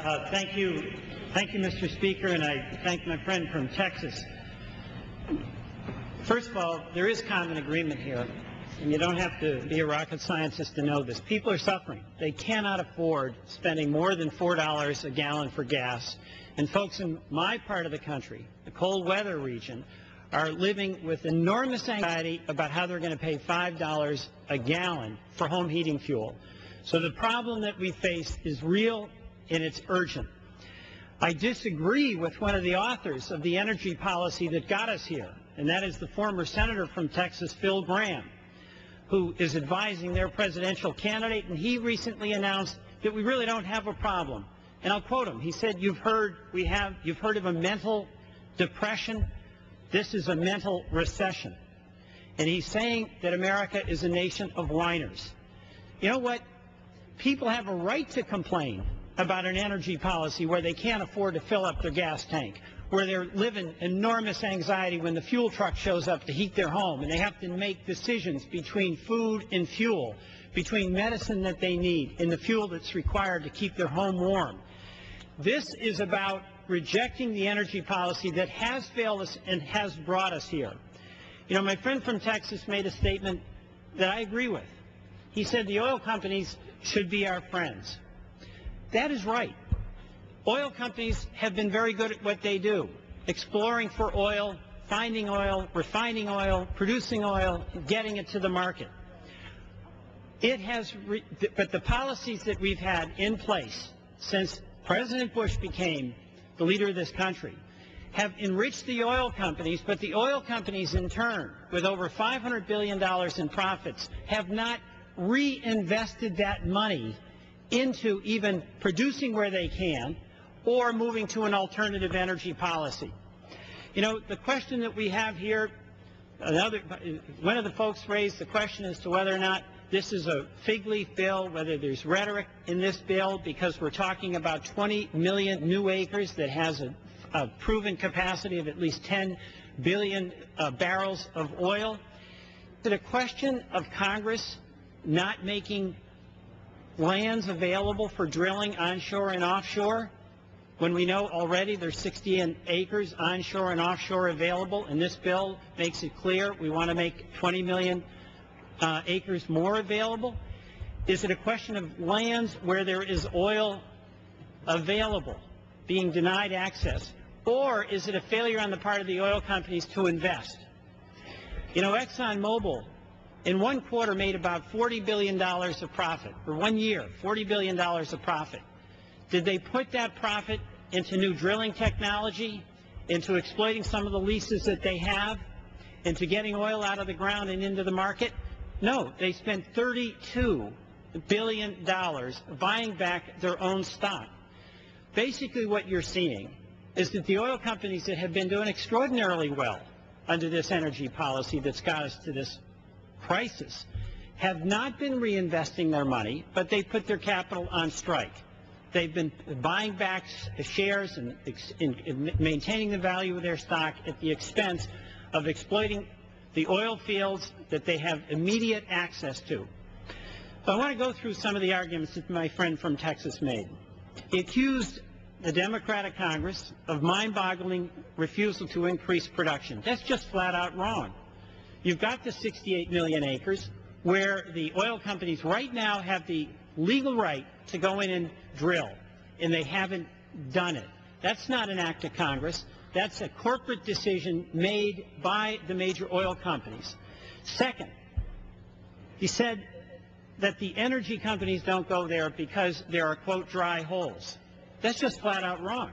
Thank you, Mr. Speaker, and I thank my friend from Texas. First of all, there is common agreement here, and you don't have to be a rocket scientist to know this. People are suffering. They cannot afford spending more than $4 a gallon for gas. And folks in my part of the country, the cold weather region, are living with enormous anxiety about how they're going to pay $5 a gallon for home heating fuel. So the problem that we face is real and it's urgent. I disagree with one of the authors of the energy policy that got us here, and that is the former senator from Texas, Phil Gramm, who is advising their presidential candidate, and he recently announced that we really don't have a problem. And I'll quote him. He said, you've heard of a mental depression. This is a mental recession. And he's saying that America is a nation of whiners. You know what? People have a right to complain about an energy policy where they can't afford to fill up their gas tank, where they're living enormous anxiety when the fuel truck shows up to heat their home, and they have to make decisions between food and fuel, between medicine that they need and the fuel that's required to keep their home warm. This is about rejecting the energy policy that has failed us and has brought us here. You know, my friend from Texas made a statement that I agree with. He said the oil companies should be our friends. That is right. Oil companies have been very good at what they do, exploring for oil, finding oil, refining oil, producing oil, getting it to the market. But the policies that we've had in place since President Bush became the leader of this country have enriched the oil companies, but the oil companies in turn, with over $500 billion in profits, have not reinvested that money into even producing where they can or moving to an alternative energy policy. You know, the question that we have here, one of the folks raised the question as to whether or not this is a fig leaf bill, whether there's rhetoric in this bill, because we're talking about 20 million new acres that has a proven capacity of at least 10 billion barrels of oil. Is it a question of Congress not making lands available for drilling onshore and offshore, when we know already there's 60 acres onshore and offshore available, and this bill makes it clear we want to make 20 million acres more available? Is it a question of lands where there is oil available being denied access, or is it a failure on the part of the oil companies to invest? You know, ExxonMobil in one quarter made about $40 billion of profit, or 1 year, $40 billion of profit. Did they put that profit into new drilling technology, into exploiting some of the leases that they have, into getting oil out of the ground and into the market? No, they spent $32 billion buying back their own stock. Basically what you're seeing is that the oil companies that have been doing extraordinarily well under this energy policy that's got us to this crisis have not been reinvesting their money, but they put their capital on strike. They've been buying back shares and maintaining the value of their stock at the expense of exploiting the oil fields that they have immediate access to. So I want to go through some of the arguments that my friend from Texas made. He accused the Democratic Congress of mind-boggling refusal to increase production. That's just flat out wrong. You've got the 68 million acres where the oil companies right now have the legal right to go in and drill, and they haven't done it. That's not an act of Congress. That's a corporate decision made by the major oil companies. Second, he said that the energy companies don't go there because there are, quote, dry holes. That's just flat out wrong.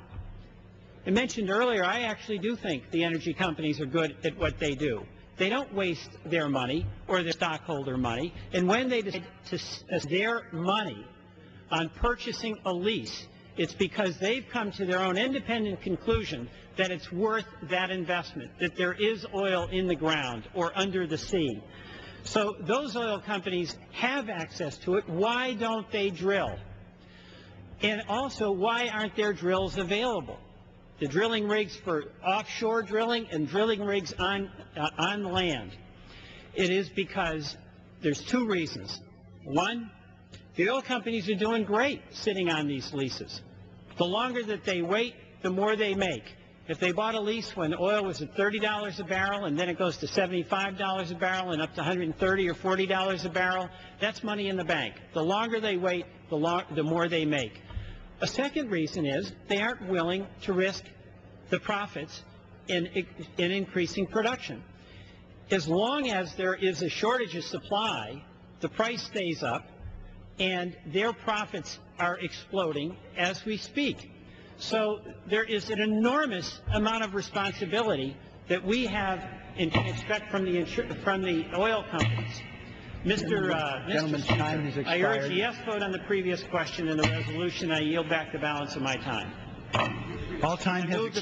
I mentioned earlier, I actually do think the energy companies are good at what they do. They don't waste their money or their stockholder money, and when they decide to spend their money on purchasing a lease, it's because they've come to their own independent conclusion that it's worth that investment, that there is oil in the ground or under the sea. So those oil companies have access to it. Why don't they drill? And also, why aren't there drills available? The drilling rigs for offshore drilling and drilling rigs on land. It is because there's two reasons. One, the oil companies are doing great sitting on these leases. The longer that they wait, the more they make. If they bought a lease when oil was at $30 a barrel and then it goes to $75 a barrel and up to $130 or $40 a barrel, that's money in the bank. The longer they wait, the more they make. A second reason is they aren't willing to risk the profits in increasing production. As long as there is a shortage of supply, the price stays up and their profits are exploding as we speak. So there is an enormous amount of responsibility that we have and can expect from the oil companies. Mr. Speaker, I urge a yes vote on the previous question and the resolution. I yield back the balance of my time. All time has